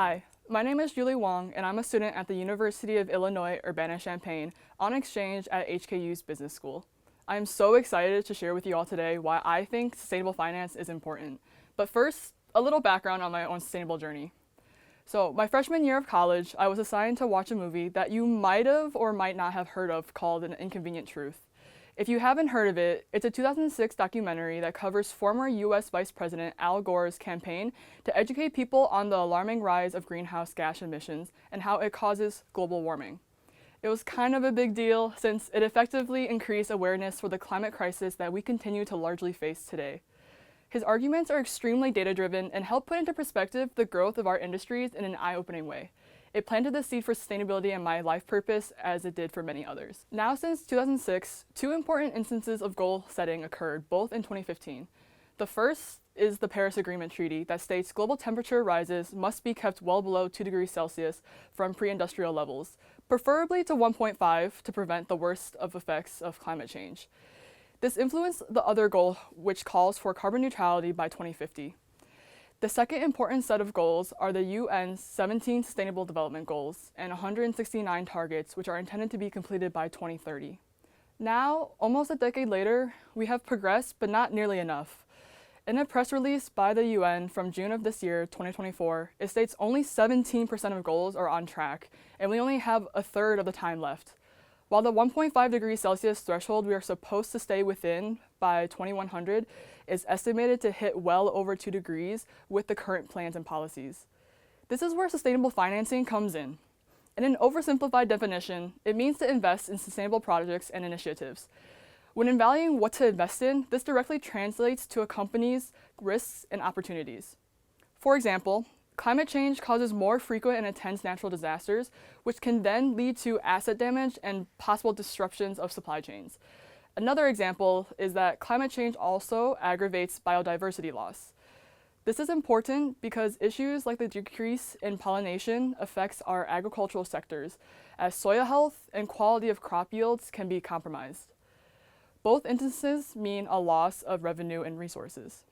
Hi, my name is Julie Wong, and I'm a student at the University of Illinois Urbana-Champaign on exchange at HKU's Business School. I am so excited to share with you all today why I think sustainable finance is important. But first, a little background on my own sustainable journey. So, my freshman year of college, I was assigned to watch a movie that you might have or might not have heard of called An Inconvenient Truth. If you haven't heard of it, it's a 2006 documentary that covers former US Vice President Al Gore's campaign to educate people on the alarming rise of greenhouse gas emissions and how it causes global warming. It was kind of a big deal since it effectively increased awareness for the climate crisis that we continue to largely face today. His arguments are extremely data-driven and help put into perspective the growth of our industries in an eye-opening way. It planted the seed for sustainability in my life purpose as it did for many others. Now since 2006, two important instances of goal setting occurred, both in 2015. The first is the Paris Agreement Treaty that states global temperature rises must be kept well below 2 degrees Celsius from pre-industrial levels, preferably to 1.5 to prevent the worst of effects of climate change. This influenced the other goal, which calls for carbon neutrality by 2050. The second important set of goals are the UN's 17 Sustainable Development Goals and 169 targets, which are intended to be completed by 2030. Now, almost a decade later, we have progressed, but not nearly enough. In a press release by the UN from June of this year, 2024, it states only 17% of goals are on track, and we only have a third of the time left. While the 1.5 degrees Celsius threshold we are supposed to stay within by 2100 is estimated to hit well over 2 degrees with the current plans and policies. This is where sustainable financing comes in. In an oversimplified definition, it means to invest in sustainable projects and initiatives. When evaluating what to invest in, this directly translates to a company's risks and opportunities. For example, climate change causes more frequent and intense natural disasters, which can then lead to asset damage and possible disruptions of supply chains. Another example is that climate change also aggravates biodiversity loss. This is important because issues like the decrease in pollination affects our agricultural sectors, as soil health and quality of crop yields can be compromised. Both instances mean a loss of revenue and resources.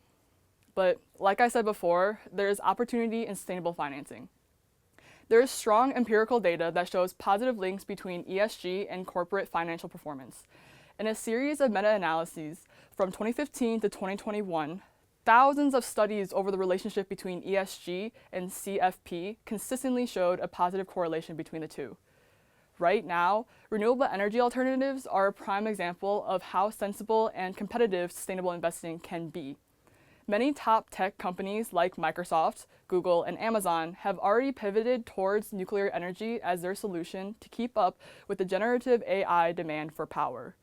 But like I said before, there is opportunity in sustainable financing. There is strong empirical data that shows positive links between ESG and corporate financial performance. In a series of meta-analyses from 2015 to 2021, thousands of studies over the relationship between ESG and CFP consistently showed a positive correlation between the two. Right now, renewable energy alternatives are a prime example of how sensible and competitive sustainable investing can be. Many top tech companies like Microsoft, Google, and Amazon have already pivoted towards nuclear energy as their solution to keep up with the generative AI demand for power.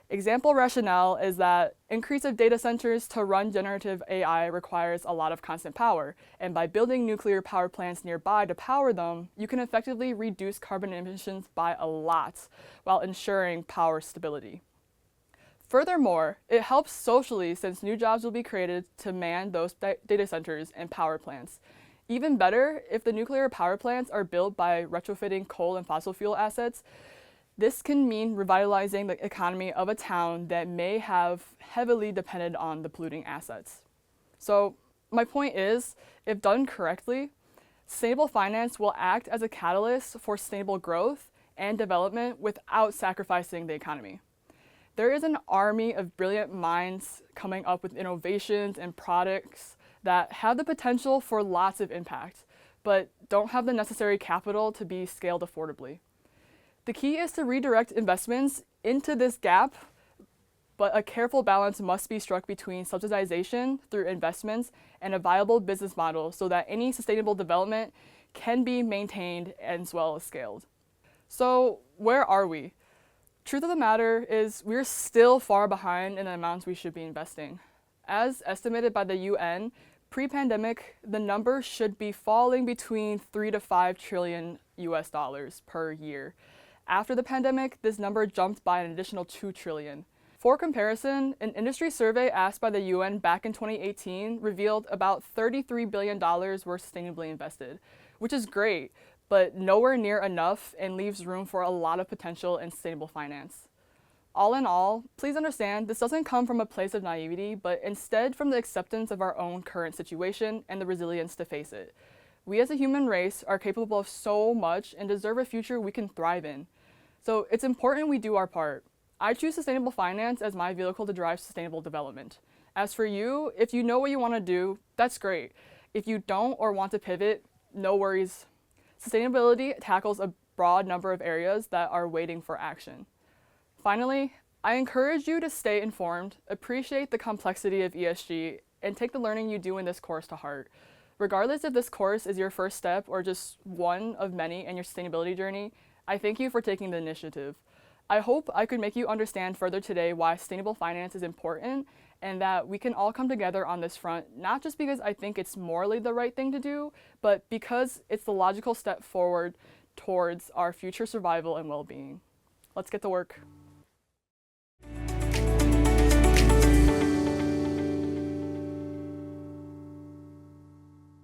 Example rationale is that increase of data centers to run generative AI requires a lot of constant power, and by building nuclear power plants nearby to power them, you can effectively reduce carbon emissions by a lot while ensuring power stability. Furthermore, it helps socially since new jobs will be created to man those data centers and power plants. Even better, if the nuclear power plants are built by retrofitting coal and fossil fuel assets, this can mean revitalizing the economy of a town that may have heavily depended on the polluting assets. So my point is, if done correctly, sustainable finance will act as a catalyst for sustainable growth and development without sacrificing the economy. There is an army of brilliant minds coming up with innovations and products that have the potential for lots of impact, but don't have the necessary capital to be scaled affordably. The key is to redirect investments into this gap, but a careful balance must be struck between subsidization through investments and a viable business model so that any sustainable development can be maintained as well as scaled. So where are we? Truth of the matter is we're still far behind in the amounts we should be investing. As estimated by the UN, pre-pandemic, the number should be falling between 3 to 5 trillion US dollars per year. After the pandemic, this number jumped by an additional 2 trillion. For comparison, an industry survey asked by the UN back in 2018 revealed about $33 billion were sustainably invested, which is great, but nowhere near enough and leaves room for a lot of potential in sustainable finance. All in all, please understand this doesn't come from a place of naivety, but instead from the acceptance of our own current situation and the resilience to face it. We as a human race are capable of so much and deserve a future we can thrive in. So it's important we do our part. I choose sustainable finance as my vehicle to drive sustainable development. As for you, if you know what you want to do, that's great. If you don't or want to pivot, no worries. Sustainability tackles a broad number of areas that are waiting for action. Finally, I encourage you to stay informed, appreciate the complexity of ESG, and take the learning you do in this course to heart. Regardless if this course is your first step or just one of many in your sustainability journey, I thank you for taking the initiative. I hope I could make you understand further today why sustainable finance is important and that we can all come together on this front, not just because I think it's morally the right thing to do, but because it's the logical step forward towards our future survival and well-being. Let's get to work.